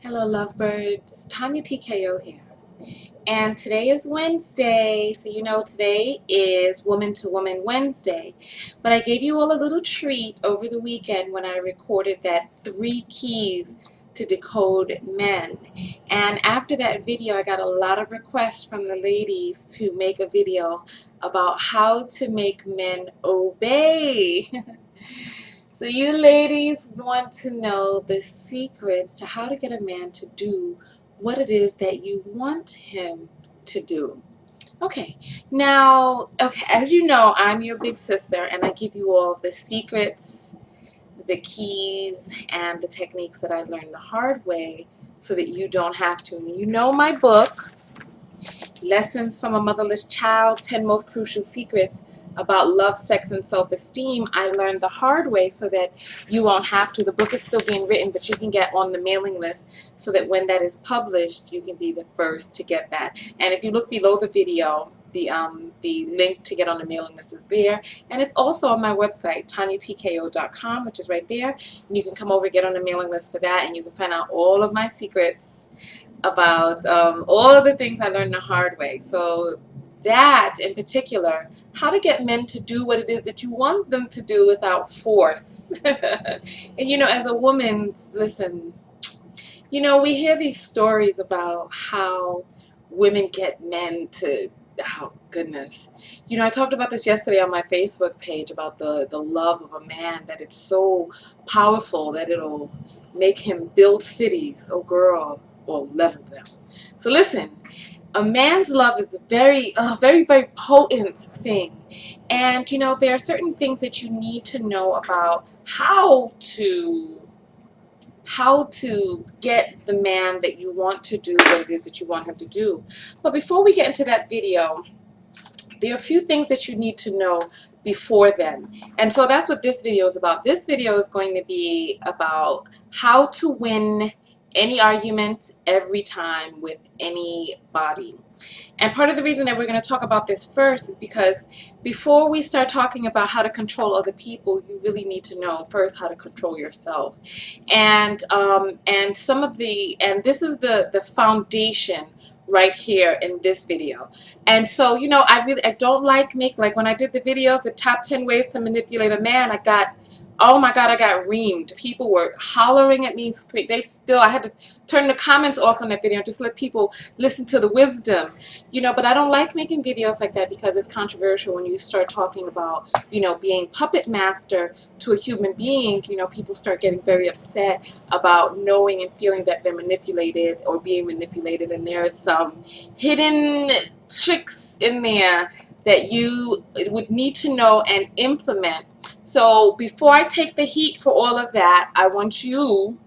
Hello lovebirds, Tanya TKO here. And today is Wednesday, so you know today is Woman to Woman Wednesday. But I gave you all a little treat over the weekend when I recorded that 3 keys to decode men. And after that video, I got a lot of requests from the ladies to make a video about how to make men obey. So you ladies want to know the secrets to how to get a man to do what it is that you want him to do. Okay, now, as you know, I'm your big sister and I give you all the secrets, the keys, and the techniques that I learned the hard way so that you don't have to. And you know my book, Lessons from a Motherless Child, 10 Most Crucial Secrets about Love, Sex, and Self-Esteem. I learned the hard way so that you won't have to. The book is still being written, but you can get on the mailing list so that when that is published, you can be the first to get that. And if you look below the video, the link to get on the mailing list is there. And it's also on my website, tanyatko.com, which is right there. And you can come over and get on the mailing list for that, and you can find out all of my secrets about all of the things I learned the hard way. So that in particular, how to get men to do what it is that you want them to do without force. And you know, as a woman, listen, you know, we hear these stories about how women get men to, oh goodness. You know, I talked about this yesterday on my Facebook page about the love of a man, that it's so powerful that it'll make him build cities. Oh girl, or level them. So listen, a man's love is a very potent thing. And you know, there are certain things that you need to know about how to get the man that you want to do what it is that you want him to do. But before we get into that video, there are a few things that you need to know before then. And so that's what this video is about. This video is going to be about how to win any argument every time with anybody. And part of the reason that we're going to talk about this first is because before we start talking about how to control other people, you really need to know first how to control yourself. And this is the foundation right here in this video. And so, you know, I don't like when I did the video, the top 10 ways to manipulate a man, oh my God, I got reamed. People were hollering at me. I had to turn the comments off on that video and just let people listen to the wisdom, you know. But I don't like making videos like that because it's controversial when you start talking about, you know, being puppet master to a human being. You know, people start getting very upset about knowing and feeling that they're manipulated or being manipulated, and there's some hidden tricks in there that you would need to know and implement. So before I take the heat for all of that, I want you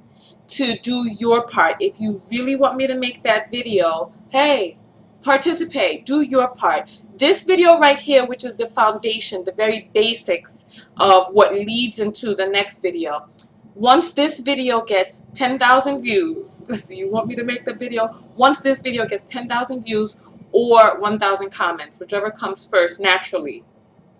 to do your part. If you really want me to make that video, hey, participate, do your part. This video right here, which is the foundation, the very basics of what leads into the next video. Once this video gets 10,000 views, listen, you want me to make the video? Once this video gets 10,000 views or 1,000 comments, whichever comes first naturally,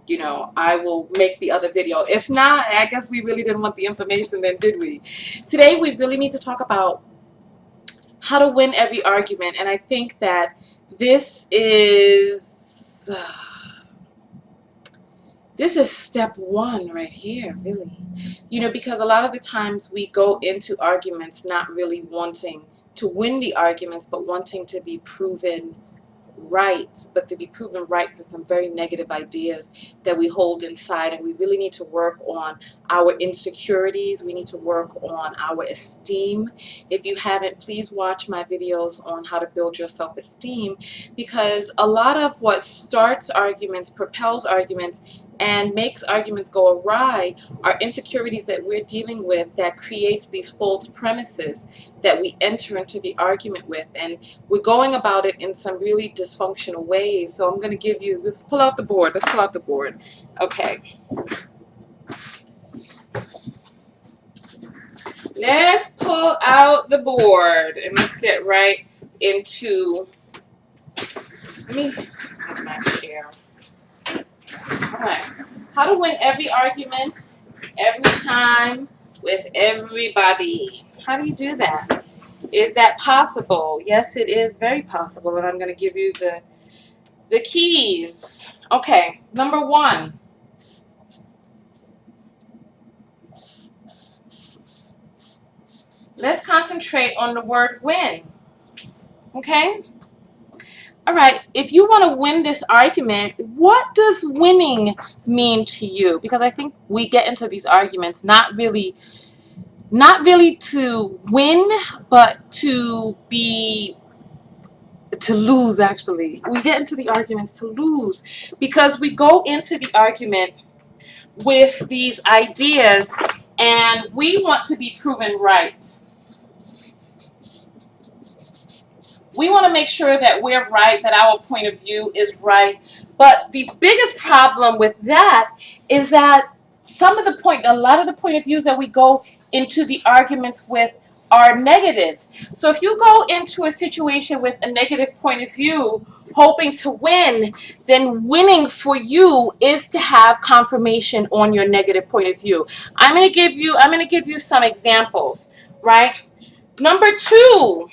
you know, I will make the other video. If not, I guess we really didn't want the information then, did we? Today, we really need to talk about how to win every argument. And I think that this is step one right here, really. You know, because a lot of the times we go into arguments not really wanting to win the arguments, but wanting to be proven right, but to be proven right for some very negative ideas that we hold inside. And we really need to work on our insecurities. We need to work on our esteem. If you haven't, please watch my videos on how to build your self-esteem, because a lot of what starts arguments, propels arguments, and makes arguments go awry are insecurities that we're dealing with that creates these false premises that we enter into the argument with. And we're going about it in some really dysfunctional ways. So I'm going to give you, let's pull out the board. Let's pull out the board. Okay. Let's pull out the board and let's get right into, let me have my chair. All right. How to win every argument, every time, with everybody. How do you do that? Is that possible? Yes, it is very possible, and I'm going to give you the keys. Okay, number one. Let's concentrate on the word win. Okay? All right, if you want to win this argument, what does winning mean to you? Because I think we get into these arguments not really to win, but to lose. Actually, we get into the arguments to lose because we go into the argument with these ideas and we want to be proven right. We want to make sure that we're right, that our point of view is right. But the biggest problem with that is that a lot of the point of views that we go into the arguments with are negative. So if you go into a situation with a negative point of view, hoping to win, then winning for you is to have confirmation on your negative point of view. I'm going to give you some examples, right? Number two,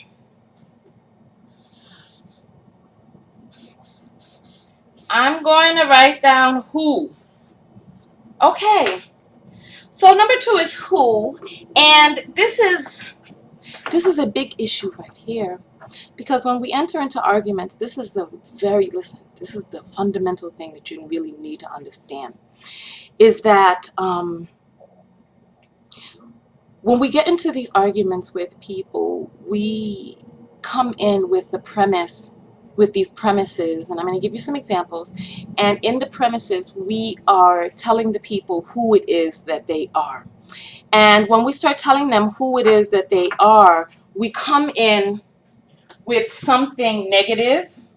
I'm going to write down who. Okay. So number two is who, and this is a big issue right here, because when we enter into arguments, this is the fundamental thing that you really need to understand, is that when we get into these arguments with people, we come in with these premises, and I'm going to give you some examples. And in the premises, we are telling the people who it is that they are. And when we start telling them who it is that they are, we come in with something negative.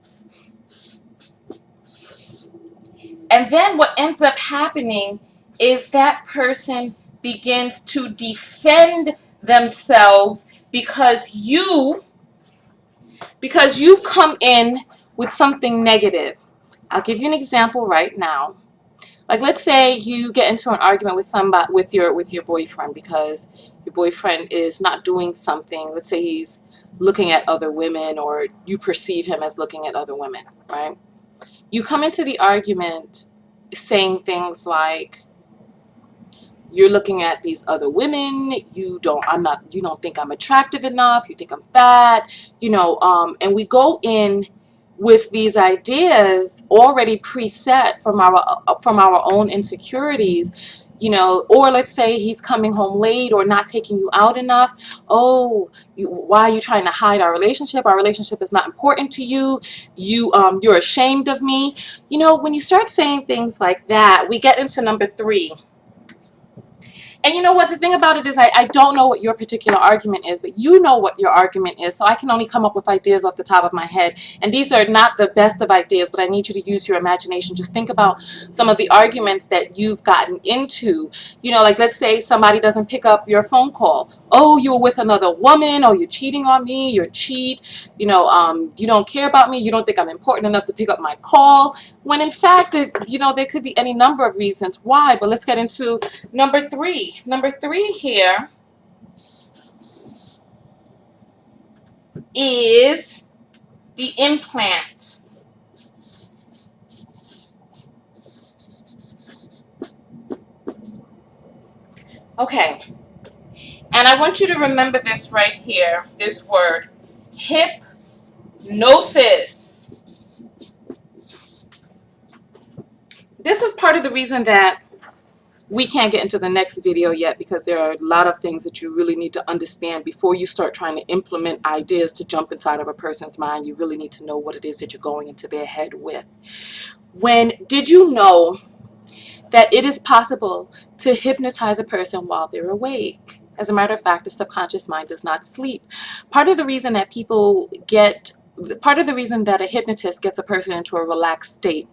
And then what ends up happening is that person begins to defend themselves because you've come in with something negative. I'll give you an example right now. Like, let's say you get into an argument with your boyfriend because your boyfriend is not doing something. Let's say he's looking at other women, or you perceive him as looking at other women, right? You come into the argument saying things like, you're looking at these other women, you don't think I'm attractive enough, you think I'm fat, and we go in with these ideas already preset from our own insecurities, or let's say he's coming home late or not taking you out enough. Oh, why are you trying to hide our relationship? Our relationship is not important to you. You're ashamed of me. When you start saying things like that, we get into number three. And you know what? The thing about it is I don't know what your particular argument is, but you know what your argument is. So I can only come up with ideas off the top of my head. And these are not the best of ideas, but I need you to use your imagination. Just think about some of the arguments that you've gotten into. Like, let's say somebody doesn't pick up your phone call. Oh, you were with another woman. Oh, you're cheating on me. You're a cheat. You don't care about me. You don't think I'm important enough to pick up my call. When in fact, there could be any number of reasons why. But let's get into number three. Number three here is the implant. Okay. And I want you to remember this right here, this word, hypnosis. This is part of the reason that we can't get into the next video yet, because there are a lot of things that you really need to understand before you start trying to implement ideas to jump inside of a person's mind. You really need to know what it is that you're going into their head with. Did you know that it is possible to hypnotize a person while they're awake? As a matter of fact, the subconscious mind does not sleep. Part of the reason that a hypnotist gets a person into a relaxed state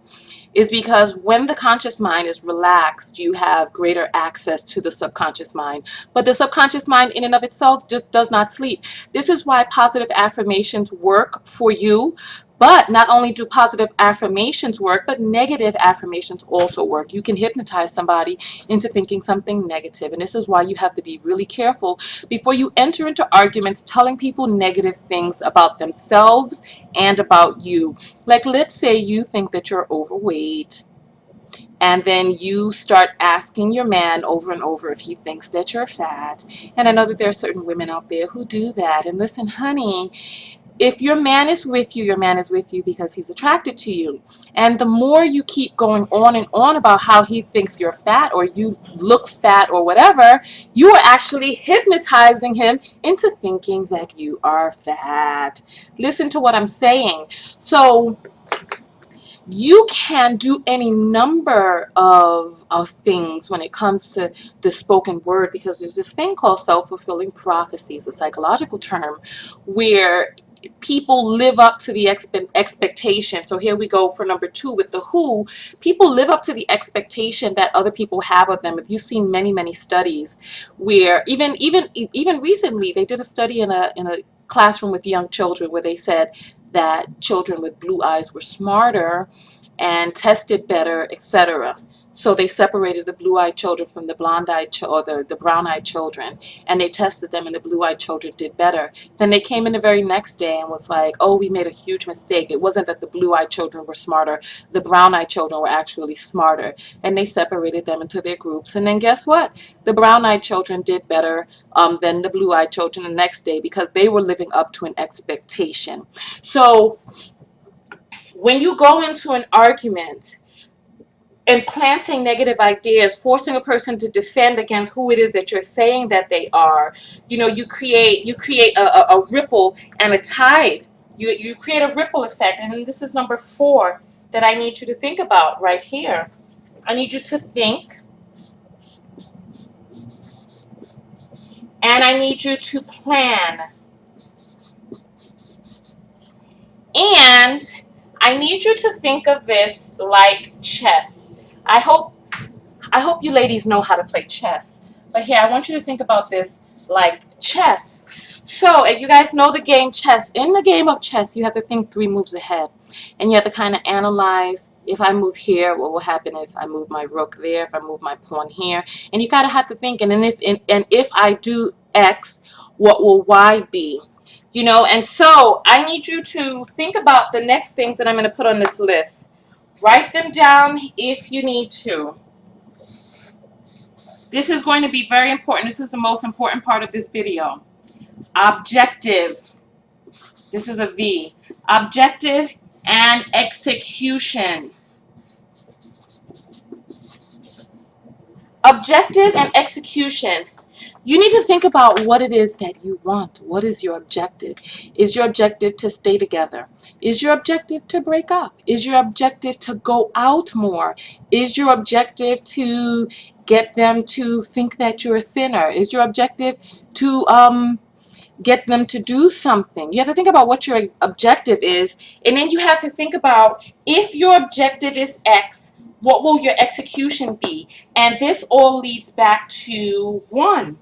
is because when the conscious mind is relaxed, you have greater access to the subconscious mind. But the subconscious mind in and of itself just does not sleep. This is why positive affirmations work for you, But not only do positive affirmations work, but negative affirmations also work. You can hypnotize somebody into thinking something negative. And this is why you have to be really careful before you enter into arguments telling people negative things about themselves and about you. Like, let's say you think that you're overweight, and then you start asking your man over and over if he thinks that you're fat. And I know that there are certain women out there who do that. And listen, honey, if your man is with you, your man is with you because he's attracted to you. And the more you keep going on and on about how he thinks you're fat or you look fat or whatever, you are actually hypnotizing him into thinking that you are fat. Listen to what I'm saying. So you can do any number of things when it comes to the spoken word, because there's this thing called self-fulfilling prophecy. It's a psychological term where people live up to the expectation. So here we go for number 2 with the who. People live up to the expectation that other people have of them. If you've seen many studies where even recently they did a study in a classroom with young children where they said that children with blue eyes were smarter and tested better, etc. So they separated the blue-eyed children from the blonde-eyed or the brown-eyed children, and they tested them, and the blue-eyed children did better. Then they came in the very next day and was like, oh, we made a huge mistake. It wasn't that the blue-eyed children were smarter. The brown-eyed children were actually smarter. And they separated them into their groups. And then guess what? The brown-eyed children did better than the blue-eyed children the next day because they were living up to an expectation. So when you go into an argument, implanting negative ideas, forcing a person to defend against who it is that you're saying that they are, you create a ripple and a tide. You create a ripple effect. And this is number 4 that I need you to think about right here. I need you to think, and I need you to plan, and I need you to think of this like chess. I hope you ladies know how to play chess. But here, I want you to think about this like chess. So, if you guys know the game chess, in the game of chess, you have to think 3 moves ahead. And you have to kind of analyze, if I move here, what will happen if I move my rook there, if I move my pawn here. And you kind of have to think, and if I do X, what will Y be? And so I need you to think about the next things that I'm going to put on this list. Write them down if you need to. This is going to be very important. This is the most important part of this video. Objective. This is a V. Objective and execution. Objective and execution. You need to think about what it is that you want. What is your objective? Is your objective to stay together? Is your objective to break up? Is your objective to go out more? Is your objective to get them to think that you're thinner? Is your objective to get them to do something? You have to think about what your objective is, and then you have to think about, if your objective is X, what will your execution be? And this all leads back to 1.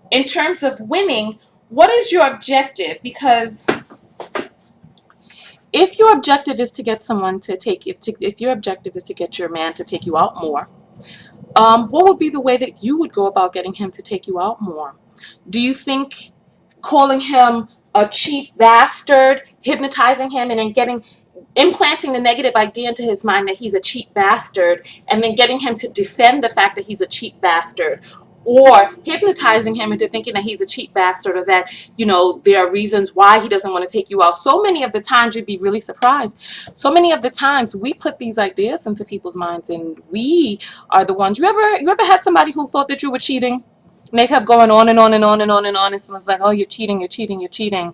In terms of winning, what is your objective? Because if your objective is to get someone to take, if your objective is to get your man to take you out more, what would be the way that you would go about getting him to take you out more? Do you think calling him a cheap bastard, hypnotizing him, and then implanting the negative idea into his mind that he's a cheap bastard, and then getting him to defend the fact that he's a cheap bastard, or hypnotizing him into thinking that he's a cheap bastard, or that, there are reasons why he doesn't want to take you out? So many of the times, you'd be really surprised. So many of the times we put these ideas into people's minds, and we are the ones. You ever had somebody who thought that you were cheating? And they kept going on and on and on and on and on. And someone's like, oh, you're cheating, you're cheating, you're cheating.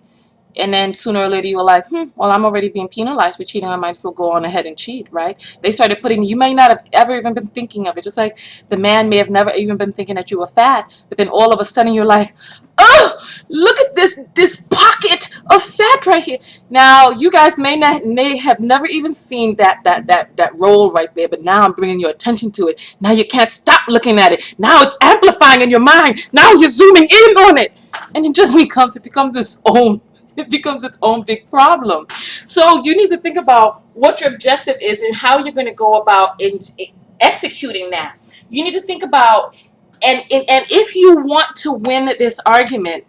And then sooner or later, you're like, well, I'm already being penalized for cheating. I might as well go on ahead and cheat, right? They started putting, you may not have ever even been thinking of it. Just like the man may have never even been thinking that you were fat. But then all of a sudden, you're like, oh, look at this pocket of fat right here. Now, you guys may have never even seen that roll right there. But now I'm bringing your attention to it. Now you can't stop looking at it. Now it's amplifying in your mind. Now you're zooming in on it. And it becomes its own it becomes its own big problem. So you need to think about what your objective is and how you're going to go about executing that. You need to think about, and if you want to win this argument,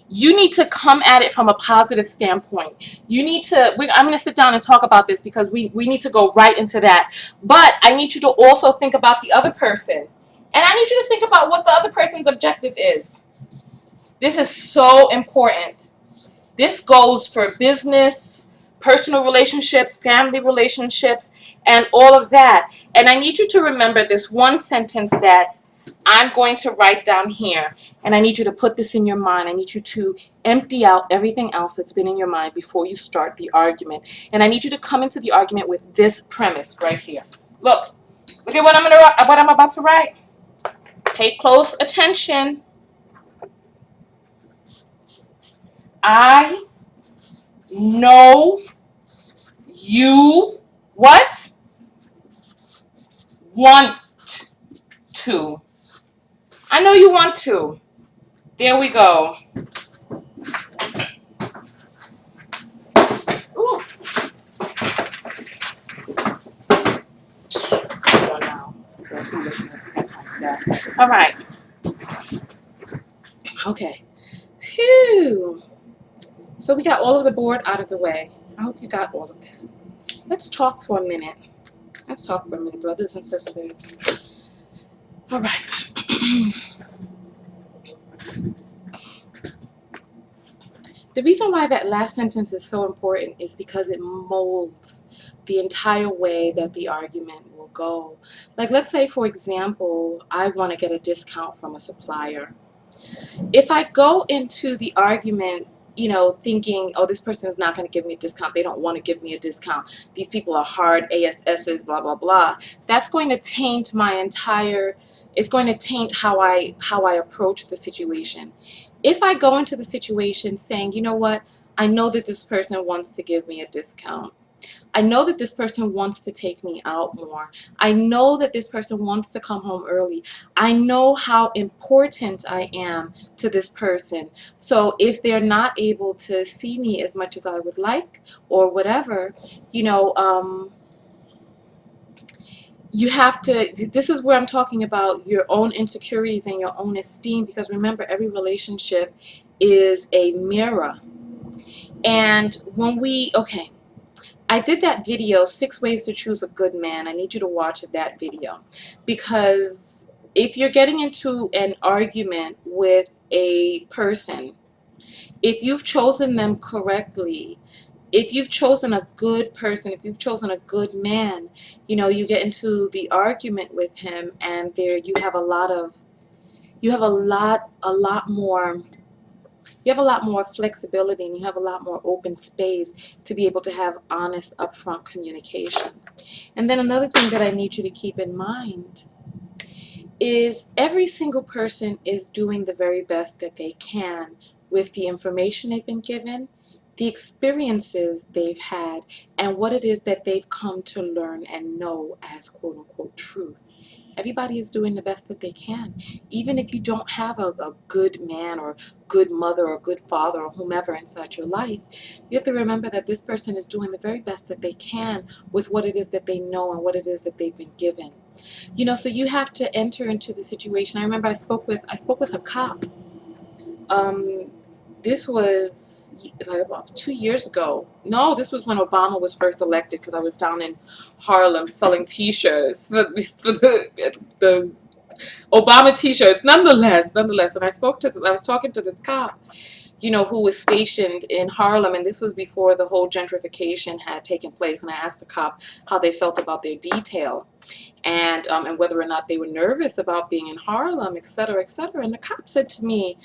you need to come at it from a positive standpoint. You need to, I'm going to sit down and talk about this because we need to go right into that. But I need you to also think about the other person. And I need you to think about what the other person's objective is. This is so important. This goes for business, personal relationships, family relationships, and all of that. And I need you to remember this one sentence that I'm going to write down here. And I need you to put this in your mind. I need you to empty out everything else that's been in your mind before you start the argument. And I need you to come into the argument with this premise right here. Look at what I'm about to write. Pay close attention. I know you what? Want to. I know you want to. There we go. Ooh. All right. Okay. Phew. So we got all of the board out of the way. I hope you got all of that. Let's talk for a minute. Brothers and sisters. All right. The reason why that last sentence is so important is because it molds the entire way that the argument will go. Like, let's say, for example, I want to get a discount from a supplier. If I go into the argument, thinking, oh, this person is not going to give me a discount. They don't want to give me a discount. These people are hard ASSs, blah, blah, blah. That's going to taint it's going to taint how I approach the situation. If I go into the situation saying, you know what, I know that this person wants to give me a discount. I know that this person wants to take me out more. I know that this person wants to come home early. I know how important I am to this person. So if they're not able to see me as much as I would like or whatever, you have to, this is where I'm talking about your own insecurities and your own esteem, because remember, every relationship is a mirror. And I did that video, 6 Ways to Choose a Good Man. I need you to watch that video, because if you're getting into an argument with a person, if you've chosen them correctly, if you've chosen a good person, if you've chosen a good man, you get into the argument with him, and there you have a lot more flexibility, and you have a lot more open space to be able to have honest, upfront communication. And then another thing that I need you to keep in mind is every single person is doing the very best that they can with the information they've been given, the experiences they've had, and what it is that they've come to learn and know as quote-unquote truth. Everybody is doing the best that they can. Even if you don't have a good man or good mother or good father or whomever inside your life, you have to remember that this person is doing the very best that they can with what it is that they know and what it is that they've been given. So you have to enter into the situation. I remember I spoke with a cop. This was like about 2 years ago. No, this was when Obama was first elected, because I was down in Harlem selling T-shirts for the Obama T-shirts. Nonetheless, and I was talking to this cop, who was stationed in Harlem, and this was before the whole gentrification had taken place. And I asked the cop how they felt about their detail, and whether or not they were nervous about being in Harlem, et cetera, et cetera. And the cop said to me,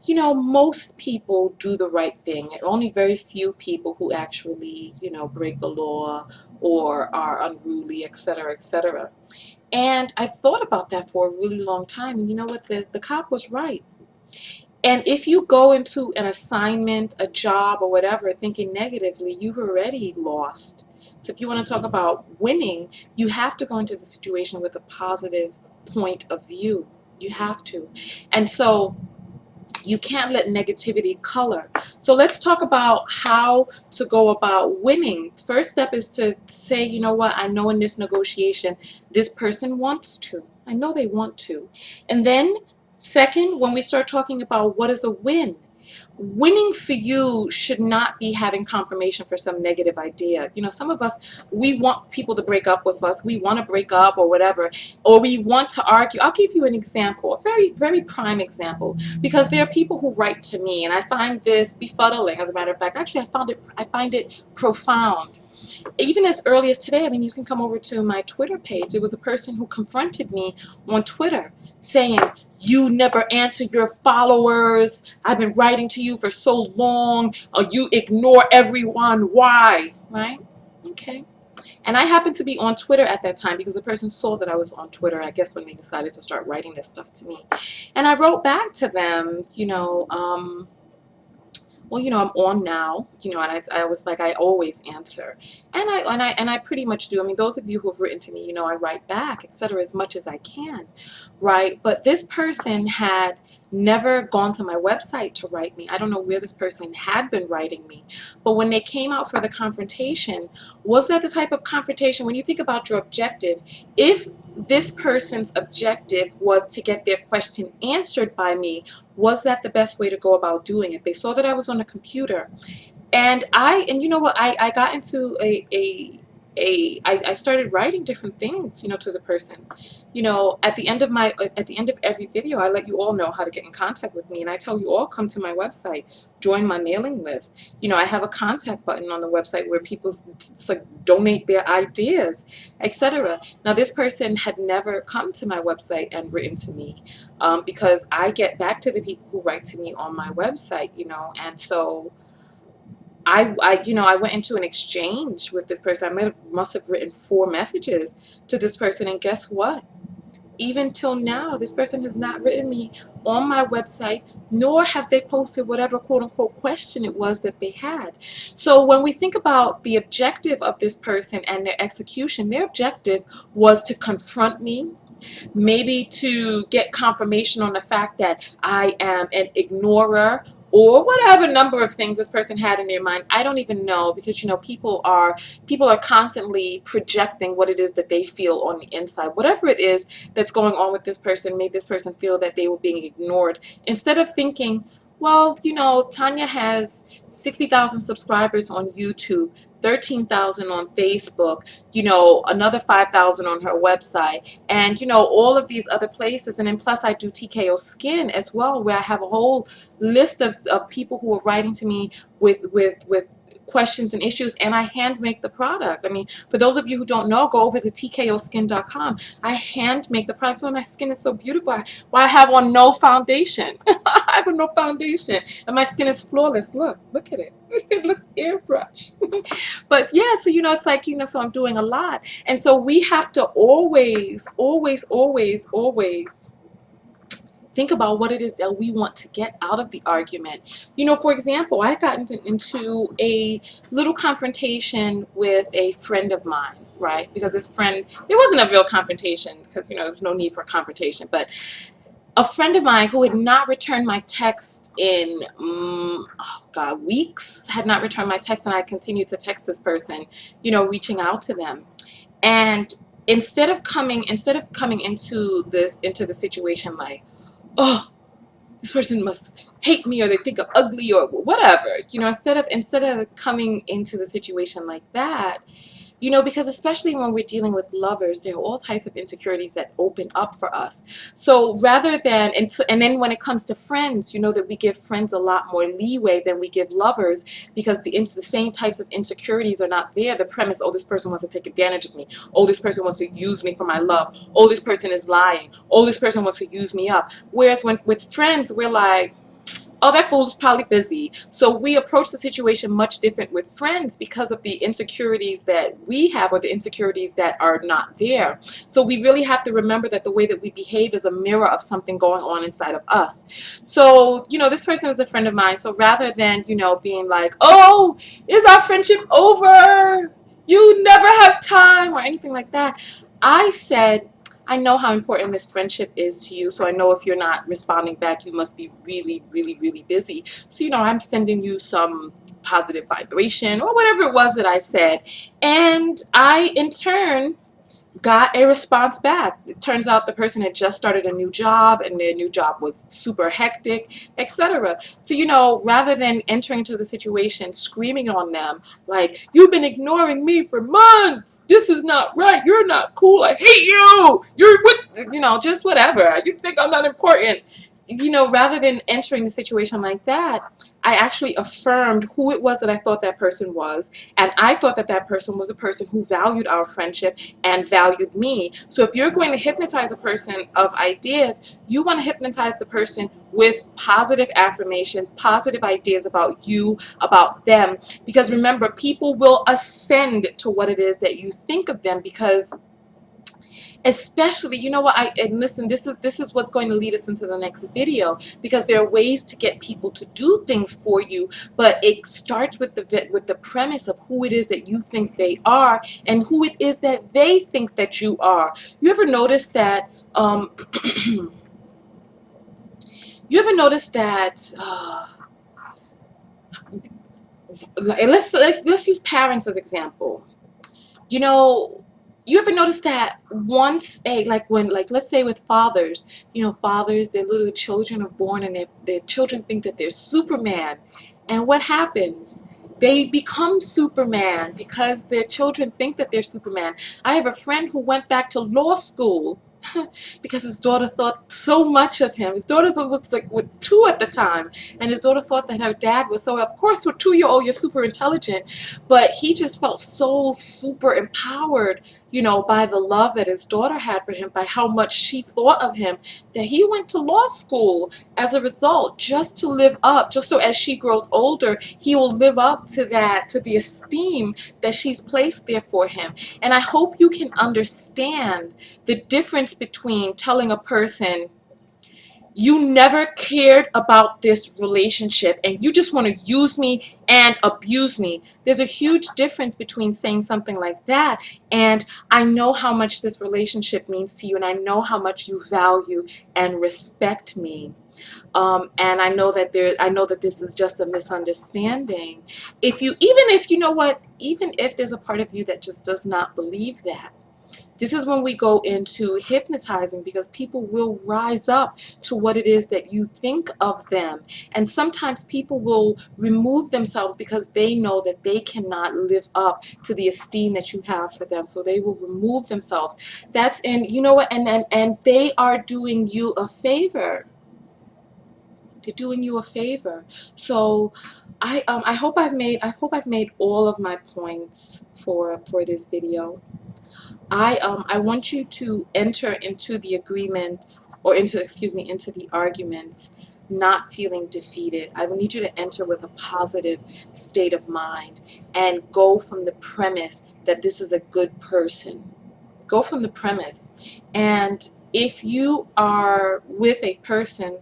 most people do the right thing. Only very few people who actually, break the law or are unruly, et cetera, et cetera. And I thought about that for a really long time. And you know what? The cop was right. And if you go into an assignment, a job, or whatever, thinking negatively, you've already lost. So if you want to talk about winning, you have to go into the situation with a positive point of view. You have to. And so You can't let negativity color. So let's talk about how to go about winning. First step is to say, you know what, I know in this negotiation, this person wants to. I know they want to. And then second, when we start talking about what is a win, winning for you should not be having confirmation for some negative idea. You know, some of us, we want people to break up with us. We want to break up or whatever, or we want to argue. I'll give you an example, a very, very prime example, because there are people who write to me, and I find this befuddling. As a matter of fact, actually, I find it profound. Even as early as today, I mean, you can come over to my Twitter page. There was a person who confronted me on Twitter saying, you never answer your followers. I've been writing to you for so long. You ignore everyone. Why? Right? Okay. And I happened to be on Twitter at that time because the person saw that I was on Twitter, I guess, when they decided to start writing this stuff to me. And I wrote back to them, well, I'm on now, and I was like, I always answer, and I pretty much do. I mean, those of you who have written to me, I write back, etc., as much as I can, right? But this person had never gone to my website to write me. I don't know where this person had been writing me, but when they came out for the confrontation, was that the type of confrontation, when you think about your objective, if this person's objective was to get their question answered by me, was that the best way to go about doing it? They saw that I was on a computer, and you know what, I got into I started writing different things, to the person. At the end of every video, I let you all know how to get in contact with me, and I tell you all, come to my website, join my mailing list. I have a contact button on the website where people like donate their ideas, etc. Now, this person had never come to my website and written to me, because I get back to the people who write to me on my website, and so I went into an exchange with this person. Must have written 4 messages to this person, and guess what? Even till now, this person has not written me on my website, nor have they posted whatever quote-unquote question it was that they had. So when we think about the objective of this person and their execution, their objective was to confront me, maybe to get confirmation on the fact that I am an ignorer, or whatever number of things this person had in their mind. I don't even know, because people are constantly projecting what it is that they feel on the inside. Whatever it is that's going on with this person made this person feel that they were being ignored, instead of thinking, well, Tanya has 60,000 subscribers on YouTube, 13,000 on Facebook, another 5,000 on her website, and, all of these other places. And then plus I do TKO Skin as well, where I have a whole list of people who are writing to me with questions and issues, and I hand make the product. I mean, for those of you who don't know, go over to tkoskin.com. I hand make the product. So my skin is so beautiful. I have on no foundation. I have on no foundation, and my skin is flawless. Look at it. It looks airbrushed. But yeah, so it's like, so I'm doing a lot, and so we have to always, always, always, always think about what it is that we want to get out of the argument. For example, I got into a little confrontation with a friend of mine, right? Because this friend, it wasn't a real confrontation, because, there was no need for a confrontation, but a friend of mine who had not returned my text in, weeks, had not returned my text, and I continued to text this person, reaching out to them. And instead of coming into the situation like, oh, this person must hate me, or they think I'm ugly, or whatever, instead of coming into the situation like that, because especially when we're dealing with lovers, there are all types of insecurities that open up for us. So rather than, and then when it comes to friends, that we give friends a lot more leeway than we give lovers, because the same types of insecurities are not there. The premise, oh, this person wants to take advantage of me. Oh, this person wants to use me for my love. Oh, this person is lying. Oh, this person wants to use me up. Whereas with friends, we're like, oh, that fool's probably busy. So we approach the situation much different with friends because of the insecurities that we have, or the insecurities that are not there. So we really have to remember that the way that we behave is a mirror of something going on inside of us. So, this person is a friend of mine. So rather than, being like, oh, is our friendship over? You never have time, or anything like that, I said, I know how important this friendship is to you. So I know if you're not responding back, you must be really, really, really busy. So, I'm sending you some positive vibration or whatever it was that I said. And I, in turn, got a response back. It turns out the person had just started a new job and their new job was super hectic, etc. So, rather than entering into the situation screaming on them like, you've been ignoring me for months, this is not right, you're not cool, I hate you, you're what, just whatever, you think I'm not important. Rather than entering the situation like that, I actually affirmed who it was that I thought that person was, and I thought that that person was a person who valued our friendship and valued me. So if you're going to hypnotize a person of ideas, you want to hypnotize the person with positive affirmations, positive ideas about you, about them. Because remember, people will ascend to what it is that you think of them, because especially, and listen, this is what's going to lead us into the next video, because there are ways to get people to do things for you, but it starts with the premise of who it is that you think they are and who it is that they think that you are. You ever notice that you ever notice that let's use parents as example. You know, you ever notice that once let's say with fathers, fathers, their little children are born and their children think that they're Superman. And what happens? They become Superman because their children think that they're Superman. I have a friend who went back to law school because his daughter thought so much of him. His daughter was like with 2 at the time, and his daughter thought that her dad was so. Of course, with 2-year-old, you're super intelligent, but he just felt so super empowered, by the love that his daughter had for him, by how much she thought of him, that he went to law school as a result, just to live up, just so as she grows older, he will live up to that, to the esteem that she's placed there for him. And I hope you can understand the difference between telling a person you never cared about this relationship and you just want to use me and abuse me. There's a huge difference between saying something like that and I know how much this relationship means to you and I know how much you value and respect me. And I know that this is just a misunderstanding. Even if, even if there's a part of you that just does not believe that, this is when we go into hypnotizing, because people will rise up to what it is that you think of them. And sometimes people will remove themselves because they know that they cannot live up to the esteem that you have for them. So they will remove themselves. And they are doing you a favor. They're doing you a favor. So I hope I've made all of my points for this video. I want you to enter into the agreements, or into the arguments, not feeling defeated. I need you to enter with a positive state of mind and go from the premise that this is a good person. Go from the premise. And if you are with a person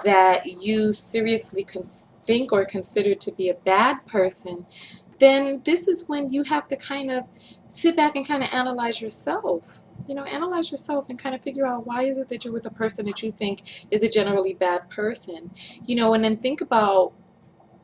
that you seriously think or consider to be a bad person, then this is when you have to kind of sit back and kind of analyze yourself. Analyze yourself and kind of figure out, why is it that you're with a person that you think is a generally bad person? And then think about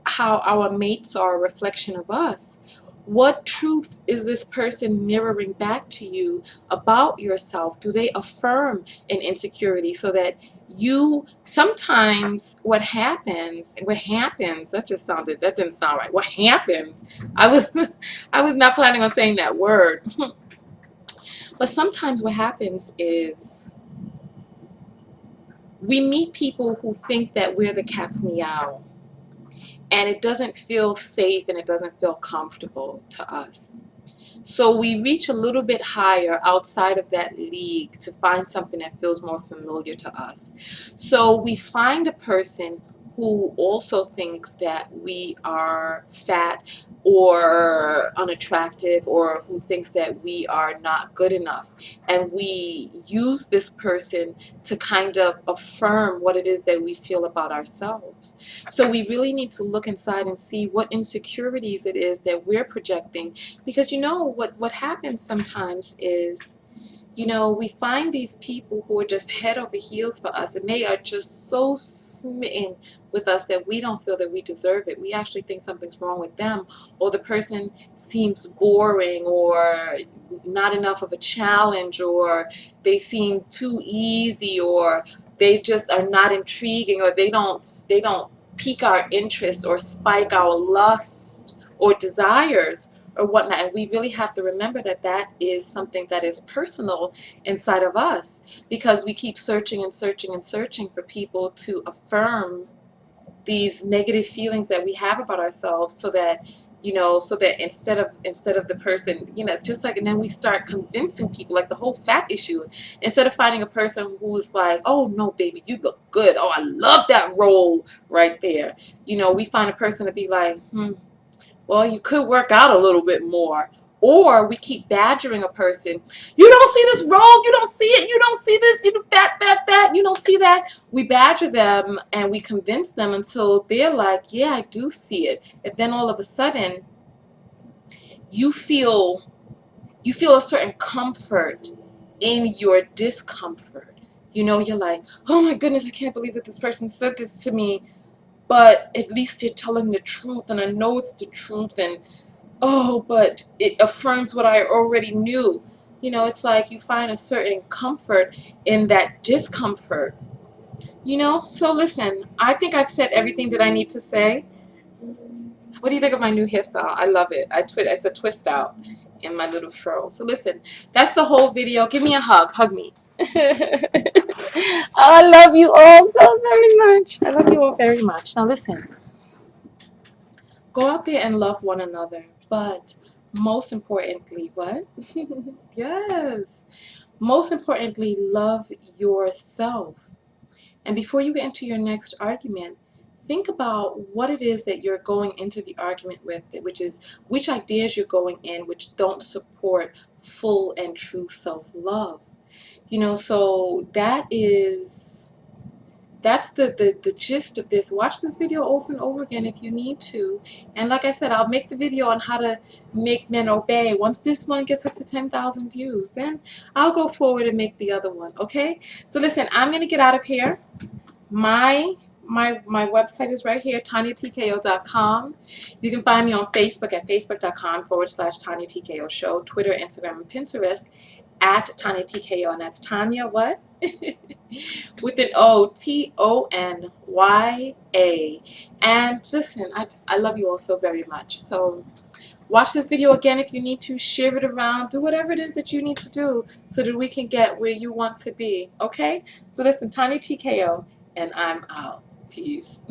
how our mates are a reflection of us. What truth is this person mirroring back to you about yourself? Do they affirm an insecurity so that you, sometimes what happens, that didn't sound right. What happens, I was not planning on saying that word. But sometimes what happens is we meet people who think that we're the cat's meow. And it doesn't feel safe and it doesn't feel comfortable to us. So we reach a little bit higher outside of that league to find something that feels more familiar to us. So we find a person who also thinks that we are fat or unattractive, or who thinks that we are not good enough. And we use this person to kind of affirm what it is that we feel about ourselves. So we really need to look inside and see what insecurities it is that we're projecting. Because what happens sometimes is, You know, we find these people who are just head over heels for us, and they are just so smitten with us that we don't feel that we deserve it. We actually think something's wrong with them, or the person seems boring, or not enough of a challenge, or they seem too easy, or they just are not intriguing, or they don't pique our interest or spike our lust or desires or whatnot. And we really have to remember that that is something that is personal inside of us, because we keep searching and searching and searching for people to affirm these negative feelings that we have about ourselves, so that, you know, so that instead of the person, you know, just like, and then we start convincing people, like the whole fat issue. Instead of finding a person who's like, oh no baby, you look good, oh I love that roll right there, you know, we find a person to be like, well, you could work out a little bit more. Or we keep badgering a person. You don't see this roll. You don't see it. You don't see this. You that. You don't see that. We badger them and we convince them until they're like, yeah, I do see it. And then all of a sudden, you feel a certain comfort in your discomfort. You know, you're like, oh my goodness, I can't believe that this person said this to me. But at least they're telling the truth, and I know it's the truth, and oh, but it affirms what I already knew. You know, it's like you find a certain comfort in that discomfort. You know, so listen, I think I've said everything that I need to say. What do you think of my new hairstyle? I love it. It's a twist out in my little fro. So listen, that's the whole video. Give me a hug. Hug me. I love you all so very much. I love you all very much. Now listen, go out there and love one another. But most importantly, what? Yes. Most importantly, love yourself. And before you get into your next argument, think about what it is that you're going into the argument with, which is which ideas you're going in which don't support full and true self-love. You know, so that's the gist of this. Watch this video over and over again if you need to. And like I said, I'll make the video on how to make men obey. Once this one gets up to 10,000 views, then I'll go forward and make the other one, okay? So listen, I'm going to get out of here. My website is right here, TanyaTKO.com. You can find me on Facebook at facebook.com/TanyaTKO Show, Twitter, Instagram, and Pinterest at TanyaTKO, and that's Tanya what? With an O, TonyA. And listen, I love you all so very much. So watch this video again if you need to, share it around, do whatever it is that you need to do so that we can get where you want to be, okay? So listen, Tanya TKO, and I'm out. Peace.